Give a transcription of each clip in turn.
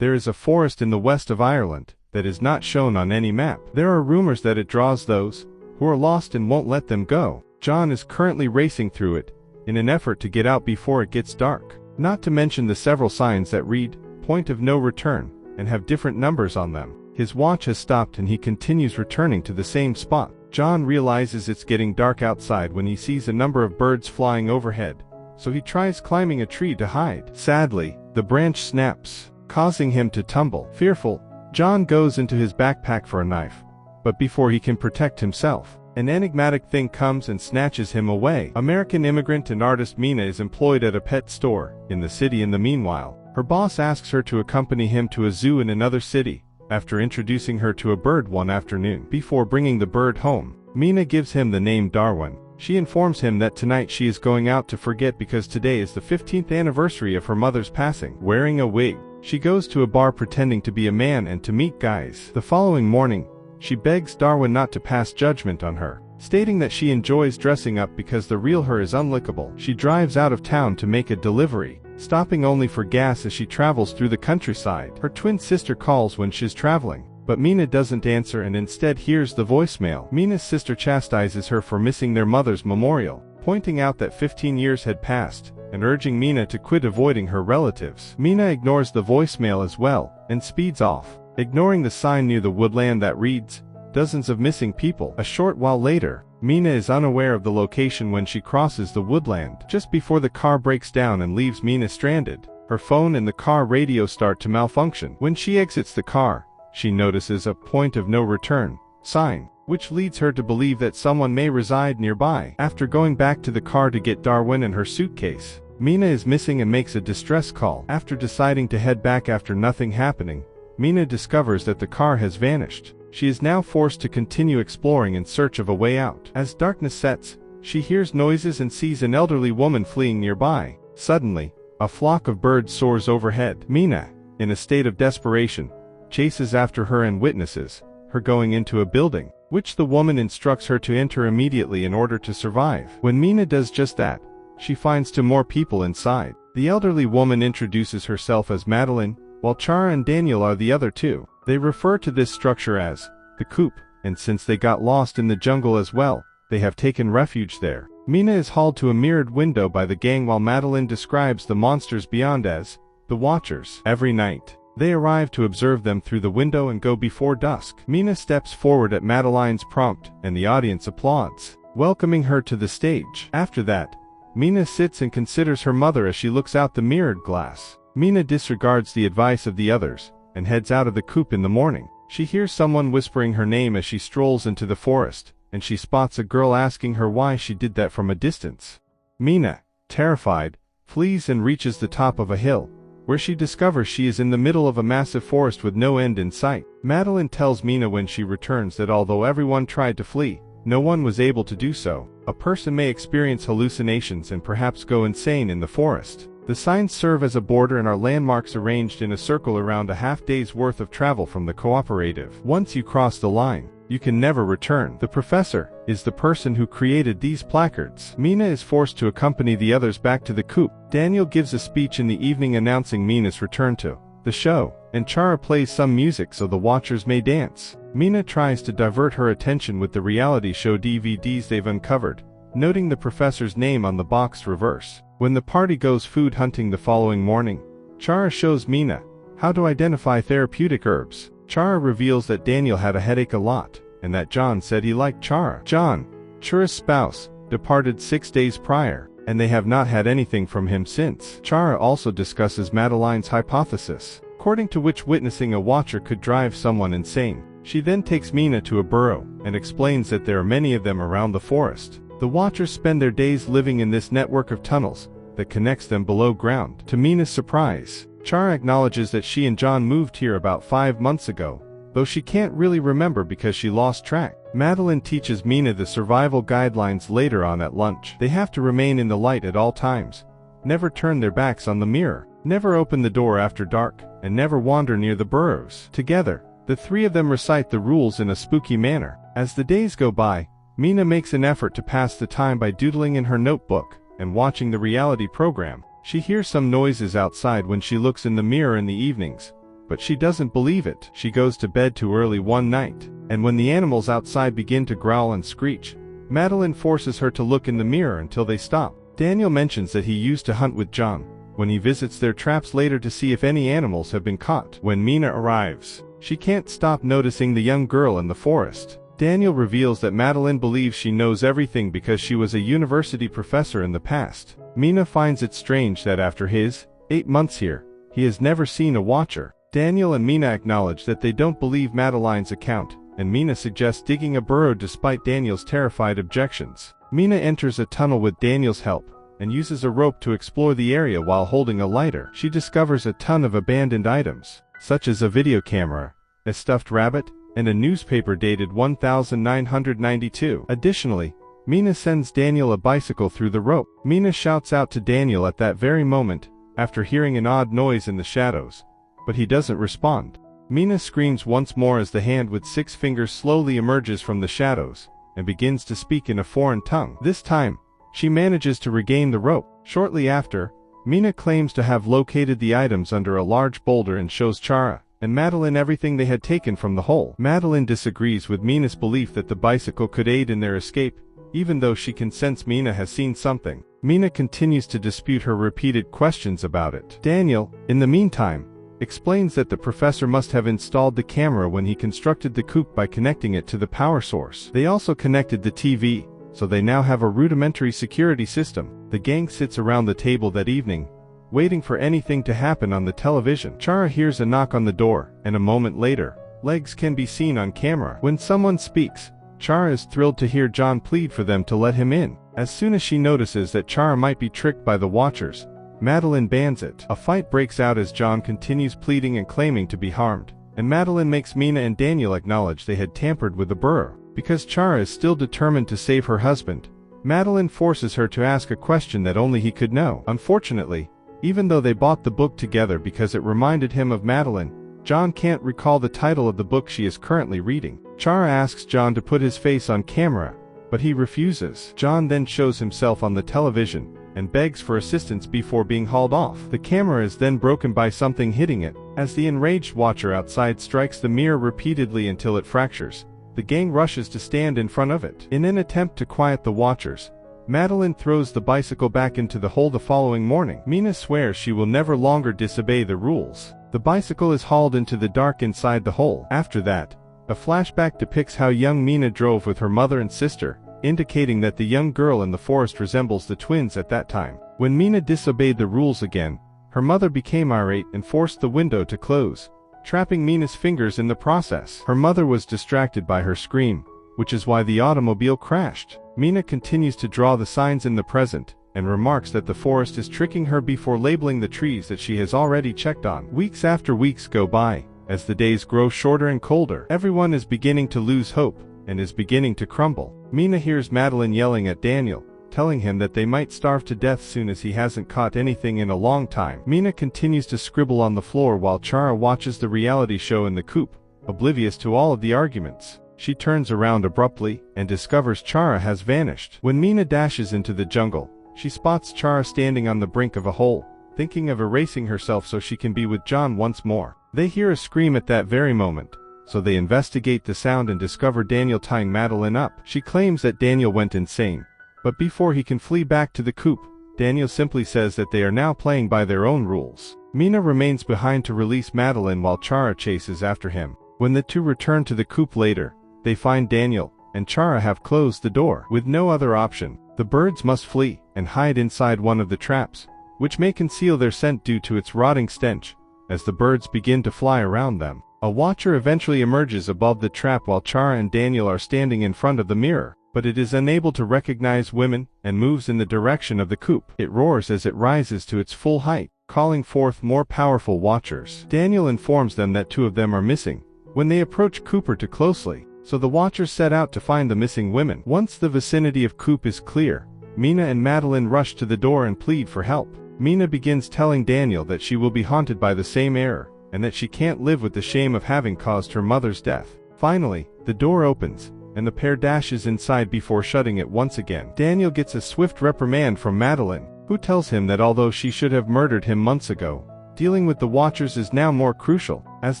There is a forest in the west of Ireland that is not shown on any map. There are rumors that it draws those who are lost and won't let them go. John is currently racing through it in an effort to get out before it gets dark. Not to mention the several signs that read, "Point of no return," and have different numbers on them. His watch has stopped and he continues returning to the same spot. John realizes it's getting dark outside when he sees a number of birds flying overhead, so he tries climbing a tree to hide. Sadly, the branch snaps, causing him to tumble. Fearful, John goes into his backpack for a knife, but before he can protect himself, an enigmatic thing comes and snatches him away. American immigrant and artist Mina is employed at a pet store in the city. In the meanwhile, her boss asks her to accompany him to a zoo in another city, after introducing her to a bird one afternoon. Before bringing the bird home, Mina gives him the name Darwin. She informs him that tonight she is going out to forget because today is the 15th anniversary of her mother's passing. Wearing a wig, she goes to a bar pretending to be a man and to meet guys. The following morning, she begs Darwin not to pass judgment on her, stating that she enjoys dressing up because the real her is unlickable. She drives out of town to make a delivery, stopping only for gas as she travels through the countryside. Her twin sister calls when she's traveling, but Mina doesn't answer and instead hears the voicemail. Mina's sister chastises her for missing their mother's memorial, pointing out that 15 years had passed, and urging Mina to quit avoiding her relatives. Mina ignores the voicemail as well, and speeds off, ignoring the sign near the woodland that reads, "Dozens of missing people." A short while later, Mina is unaware of the location when she crosses the woodland. Just before the car breaks down and leaves Mina stranded, her phone and the car radio start to malfunction. When she exits the car, she notices a "point of no return" sign, which leads her to believe that someone may reside nearby. After going back to the car to get Darwin and her suitcase, Mina is missing and makes a distress call. After deciding to head back after nothing happening, Mina discovers that the car has vanished. She is now forced to continue exploring in search of a way out. As darkness sets, she hears noises and sees an elderly woman fleeing nearby. Suddenly, a flock of birds soars overhead. Mina, in a state of desperation, chases after her and witnesses her going into a building, which the woman instructs her to enter immediately in order to survive. When Mina does just that, she finds two more people inside. The elderly woman introduces herself as Madeline, while Chara and Daniel are the other two. They refer to this structure as the coop, and since they got lost in the jungle as well, they have taken refuge there. Mina is hauled to a mirrored window by the gang while Madeline describes the monsters beyond as the Watchers. Every night, they arrive to observe them through the window and go before dusk. Mina steps forward at Madeline's prompt, and the audience applauds, welcoming her to the stage. After that, Mina sits and considers her mother as she looks out the mirrored glass. Mina disregards the advice of the others, and heads out of the coop in the morning. She hears someone whispering her name as she strolls into the forest, and she spots a girl asking her why she did that from a distance. Mina, terrified, flees and reaches the top of a hill, where she discovers she is in the middle of a massive forest with no end in sight. Madeline tells Mina when she returns that although everyone tried to flee, no one was able to do so. A person may experience hallucinations and perhaps go insane in the forest. The signs serve as a border and are landmarks arranged in a circle around a half-day's worth of travel from the cooperative. Once you cross the line, you can never return. The professor is the person who created these placards. Mina is forced to accompany the others back to the coop. Daniel gives a speech in the evening announcing Mina's return to the show, and Chara plays some music so the watchers may dance. Mina tries to divert her attention with the reality show DVDs they've uncovered, noting the professor's name on the boxed reverse. When the party goes food hunting the following morning, Chara shows Mina how to identify therapeutic herbs. Chara reveals that Daniel had a headache a lot, and that John said he liked Chara. John, Chara's spouse, departed 6 days prior, and they have not had anything from him since. Chara also discusses Madeline's hypothesis, according to which witnessing a watcher could drive someone insane. She then takes Mina to a burrow, and explains that there are many of them around the forest. The Watchers spend their days living in this network of tunnels that connects them below ground. To Mina's surprise, Chara acknowledges that she and John moved here about 5 months ago, though she can't really remember because she lost track. Madeline teaches Mina the survival guidelines later on at lunch. They have to remain in the light at all times, never turn their backs on the mirror, never open the door after dark, and never wander near the burrows. Together, the three of them recite the rules in a spooky manner. As the days go by, Mina makes an effort to pass the time by doodling in her notebook and watching the reality program. She hears some noises outside when she looks in the mirror in the evenings, but she doesn't believe it. She goes to bed too early one night, and when the animals outside begin to growl and screech, Madeline forces her to look in the mirror until they stop. Daniel mentions that he used to hunt with John, when he visits their traps later to see if any animals have been caught. When Mina arrives, she can't stop noticing the young girl in the forest. Daniel reveals that Madeline believes she knows everything because she was a university professor in the past. Mina finds it strange that after his 8 months here, he has never seen a watcher. Daniel and Mina acknowledge that they don't believe Madeline's account, and Mina suggests digging a burrow despite Daniel's terrified objections. Mina enters a tunnel with Daniel's help, and uses a rope to explore the area while holding a lighter. She discovers a ton of abandoned items, such as a video camera, a stuffed rabbit, and a newspaper dated 1992. Additionally, Mina sends Daniel a bicycle through the rope. Mina shouts out to Daniel at that very moment, after hearing an odd noise in the shadows, but he doesn't respond. Mina screams once more as the hand with 6 fingers slowly emerges from the shadows, and begins to speak in a foreign tongue. This time, she manages to regain the rope. Shortly after, Mina claims to have located the items under a large boulder and shows Chara and Madeline everything they had taken from the hole. Madeline disagrees with Mina's belief that the bicycle could aid in their escape, even though she can sense Mina has seen something. Mina continues to dispute her repeated questions about it. Daniel, in the meantime, explains that the professor must have installed the camera when he constructed the coop by connecting it to the power source. They also connected the TV, so they now have a rudimentary security system. The gang sits around the table that evening, waiting for anything to happen on the television. Chara hears a knock on the door, and a moment later, legs can be seen on camera. When someone speaks, Chara is thrilled to hear John plead for them to let him in. As soon as she notices that Chara might be tricked by the Watchers, Madeline bans it. A fight breaks out as John continues pleading and claiming to be harmed, and Madeline makes Mina and Daniel acknowledge they had tampered with the burrow. Because Chara is still determined to save her husband, Madeline forces her to ask a question that only he could know. Unfortunately, even though they bought the book together because it reminded him of Madeline, John can't recall the title of the book she is currently reading. Chara asks John to put his face on camera, but he refuses. John then shows himself on the television and begs for assistance before being hauled off. The camera is then broken by something hitting it. As the enraged watcher outside strikes the mirror repeatedly until it fractures, the gang rushes to stand in front of it. In an attempt to quiet the watchers, Madeline throws the bicycle back into the hole the following morning. Mina swears she will never longer disobey the rules. The bicycle is hauled into the dark inside the hole. After that, a flashback depicts how young Mina drove with her mother and sister, indicating that the young girl in the forest resembles the twins at that time. When Mina disobeyed the rules again, her mother became irate and forced the window to close, trapping Mina's fingers in the process. Her mother was distracted by her scream, which is why the automobile crashed. Mina continues to draw the signs in the present, and remarks that the forest is tricking her before labeling the trees that she has already checked on. Weeks after weeks go by. As the days grow shorter and colder, everyone is beginning to lose hope, and is beginning to crumble. Mina hears Madeline yelling at Daniel, telling him that they might starve to death soon as he hasn't caught anything in a long time. Mina continues to scribble on the floor while Chara watches the reality show in the coop, oblivious to all of the arguments. She turns around abruptly, and discovers Chara has vanished. When Mina dashes into the jungle, she spots Chara standing on the brink of a hole, thinking of erasing herself so she can be with John once more. They hear a scream at that very moment, so they investigate the sound and discover Daniel tying Madeline up. She claims that Daniel went insane, but before he can flee back to the coop, Daniel simply says that they are now playing by their own rules. Mina remains behind to release Madeline while Chara chases after him. When the two return to the coop later, they find Daniel and Chara have closed the door. With no other option, the birds must flee and hide inside one of the traps, which may conceal their scent due to its rotting stench. As the birds begin to fly around them, a watcher eventually emerges above the trap while Chara and Daniel are standing in front of the mirror, but it is unable to recognize women and moves in the direction of the coop. It roars as it rises to its full height, calling forth more powerful watchers. Daniel informs them that 2 of them are missing when they approach Cooper too closely, so the watchers set out to find the missing women. Once the vicinity of Coop is clear, Mina and Madeline rush to the door and plead for help. Mina begins telling Daniel that she will be haunted by the same error, and that she can't live with the shame of having caused her mother's death. Finally, the door opens, and the pair dashes inside before shutting it once again. Daniel gets a swift reprimand from Madeline, who tells him that although she should have murdered him months ago, Dealing with the Watchers is now more crucial. As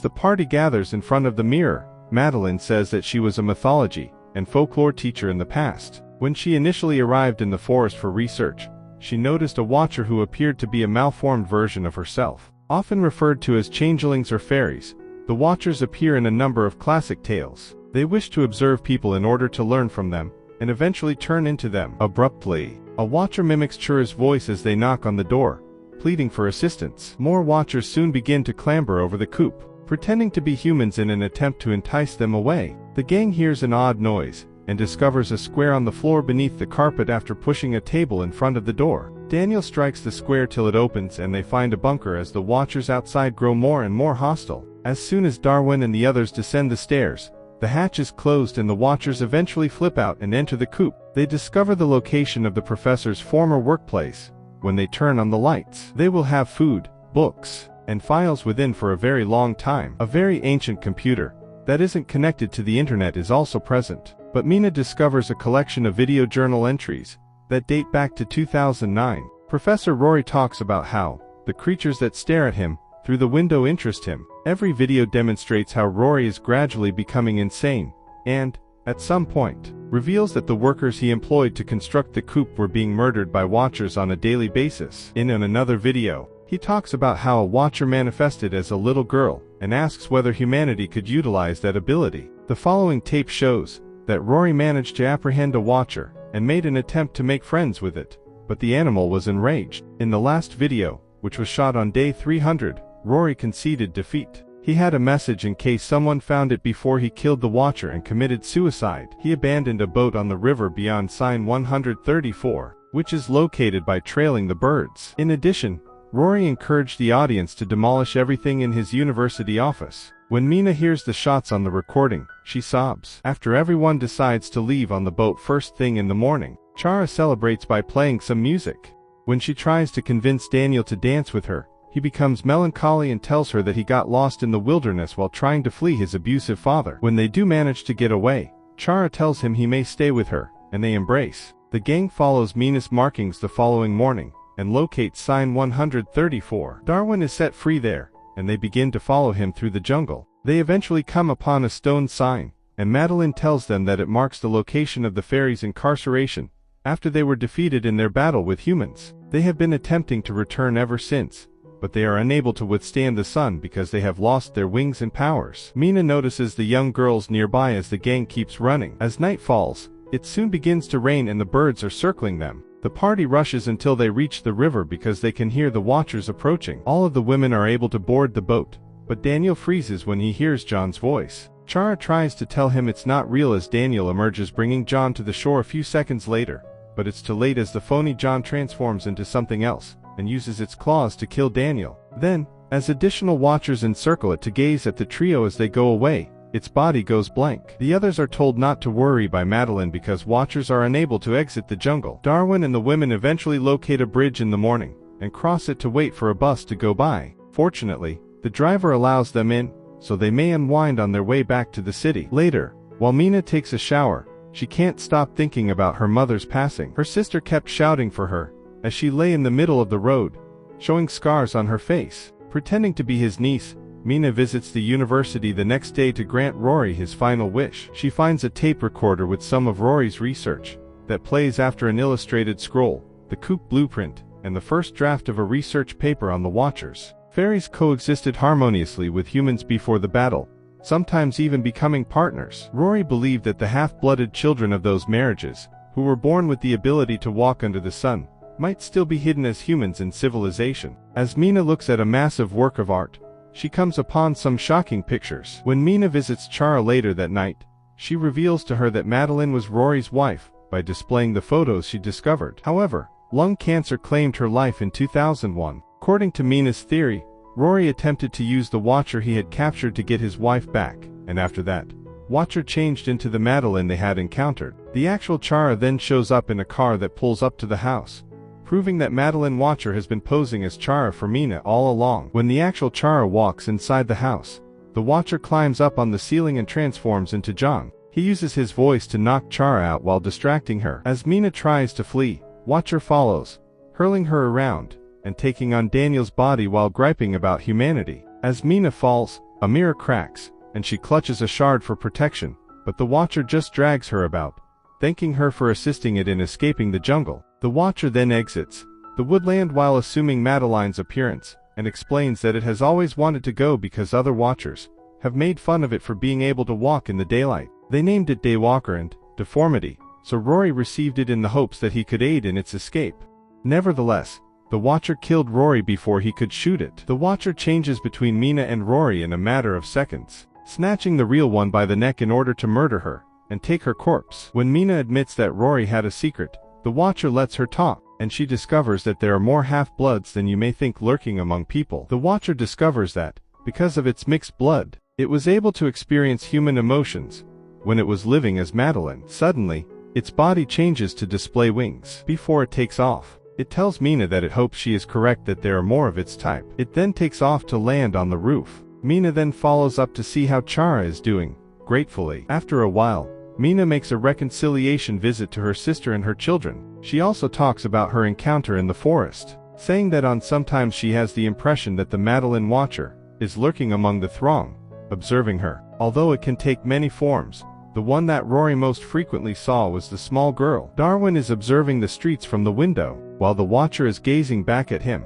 the party gathers in front of the mirror, Madeline says that she was a mythology and folklore teacher in the past. When she initially arrived in the forest for research, she noticed a Watcher who appeared to be a malformed version of herself. Often referred to as changelings or fairies, the Watchers appear in a number of classic tales. They wish to observe people in order to learn from them, and eventually turn into them. Abruptly, a Watcher mimics Chura's voice as they knock on the door, pleading for assistance. More Watchers soon begin to clamber over the coop, pretending to be humans in an attempt to entice them away. The gang hears an odd noise, and discovers a square on the floor beneath the carpet after pushing a table in front of the door. Daniel strikes the square till it opens and they find a bunker as the Watchers outside grow more and more hostile. As soon as Darwin and the others descend the stairs, the hatch is closed and the Watchers eventually flip out and enter the coop. They discover the location of the professor's former workplace. When they turn on the lights, they will have food, books, and files within for a very long time. A very ancient computer that isn't connected to the internet is also present. But Mina discovers a collection of video journal entries that date back to 2009. Professor Rory talks about how the creatures that stare at him through the window interest him. Every video demonstrates how Rory is gradually becoming insane, and, at some point, reveals that the workers he employed to construct the coop were being murdered by Watchers on a daily basis. In another video, he talks about how a Watcher manifested as a little girl, and asks whether humanity could utilize that ability. The following tape shows that Rory managed to apprehend a Watcher, and made an attempt to make friends with it, but the animal was enraged. In the last video, which was shot on day 300, Rory conceded defeat. He had a message in case someone found it before he killed the Watcher and committed suicide. He abandoned a boat on the river beyond sign 134, which is located by trailing the birds. In addition, Rory encouraged the audience to demolish everything in his university office. When Mina hears the shots on the recording, she sobs. After everyone decides to leave on the boat first thing in the morning, Chara celebrates by playing some music. When she tries to convince Daniel to dance with her, he becomes melancholy and tells her that he got lost in the wilderness while trying to flee his abusive father. When they do manage to get away, Chara tells him he may stay with her, and they embrace. The gang follows Mina's markings the following morning, and locates sign 134. Darwin is set free there, and they begin to follow him through the jungle. They eventually come upon a stone sign, and Madeline tells them that it marks the location of the fairies' incarceration, after they were defeated in their battle with humans. They have been attempting to return ever since, but they are unable to withstand the sun because they have lost their wings and powers. Mina notices the young girls nearby as the gang keeps running. As night falls, it soon begins to rain and the birds are circling them. The party rushes until they reach the river because they can hear the Watchers approaching. All of the women are able to board the boat, but Daniel freezes when he hears John's voice. Chara tries to tell him it's not real as Daniel emerges, bringing John to the shore a few seconds later, but it's too late as the phony John transforms into something else and uses its claws to kill Daniel. Then, as additional Watchers encircle it to gaze at the trio as they go away, its body goes blank. The others are told not to worry by Madeline because Watchers are unable to exit the jungle. Darwin and the women eventually locate a bridge in the morning, and cross it to wait for a bus to go by. Fortunately, the driver allows them in, so they may unwind on their way back to the city. Later, while Mina takes a shower, she can't stop thinking about her mother's passing. Her sister kept shouting for her, as she lay in the middle of the road, showing scars on her face. Pretending to be his niece, Mina visits the university the next day to grant Rory his final wish. She finds a tape recorder with some of Rory's research, that plays after an illustrated scroll, the coop blueprint, and the first draft of a research paper on the Watchers. Fairies coexisted harmoniously with humans before the battle, sometimes even becoming partners. Rory believed that the half-blooded children of those marriages, who were born with the ability to walk under the sun, might still be hidden as humans in civilization. As Mina looks at a massive work of art, she comes upon some shocking pictures. When Mina visits Chara later that night, she reveals to her that Madeline was Rory's wife, by displaying the photos she discovered. However, lung cancer claimed her life in 2001. According to Mina's theory, Rory attempted to use the Watcher he had captured to get his wife back, and after that, Watcher changed into the Madeline they had encountered. The actual Chara then shows up in a car that pulls up to the house, proving that Madeline Watcher has been posing as Chara for Mina all along. When the actual Chara walks inside the house, the Watcher climbs up on the ceiling and transforms into John. He uses his voice to knock Chara out while distracting her. As Mina tries to flee, Watcher follows, hurling her around, and taking on Daniel's body while griping about humanity. As Mina falls, a mirror cracks, and she clutches a shard for protection, but the Watcher just drags her about, thanking her for assisting it in escaping the jungle. The Watcher then exits the woodland while assuming Madeline's appearance, and explains that it has always wanted to go because other Watchers have made fun of it for being able to walk in the daylight. They named it Daywalker and Deformity, so Rory received it in the hopes that he could aid in its escape. Nevertheless, the Watcher killed Rory before he could shoot it. The Watcher changes between Mina and Rory in a matter of seconds, snatching the real one by the neck in order to murder her and take her corpse. When Mina admits that Rory had a secret, the Watcher lets her talk, and she discovers that there are more half-bloods than you may think lurking among people. The Watcher discovers that, because of its mixed blood, it was able to experience human emotions when it was living as Madeline. Suddenly, its body changes to display wings. Before it takes off, it tells Mina that it hopes she is correct that there are more of its type. It then takes off to land on the roof. Mina then follows up to see how Chara is doing, gratefully. After a while, Mina makes a reconciliation visit to her sister and her children. She also talks about her encounter in the forest, saying that sometimes she has the impression that the Madeline Watcher is lurking among the throng, observing her. Although it can take many forms, the one that Rory most frequently saw was the small girl. Darwin is observing the streets from the window, while the Watcher is gazing back at him.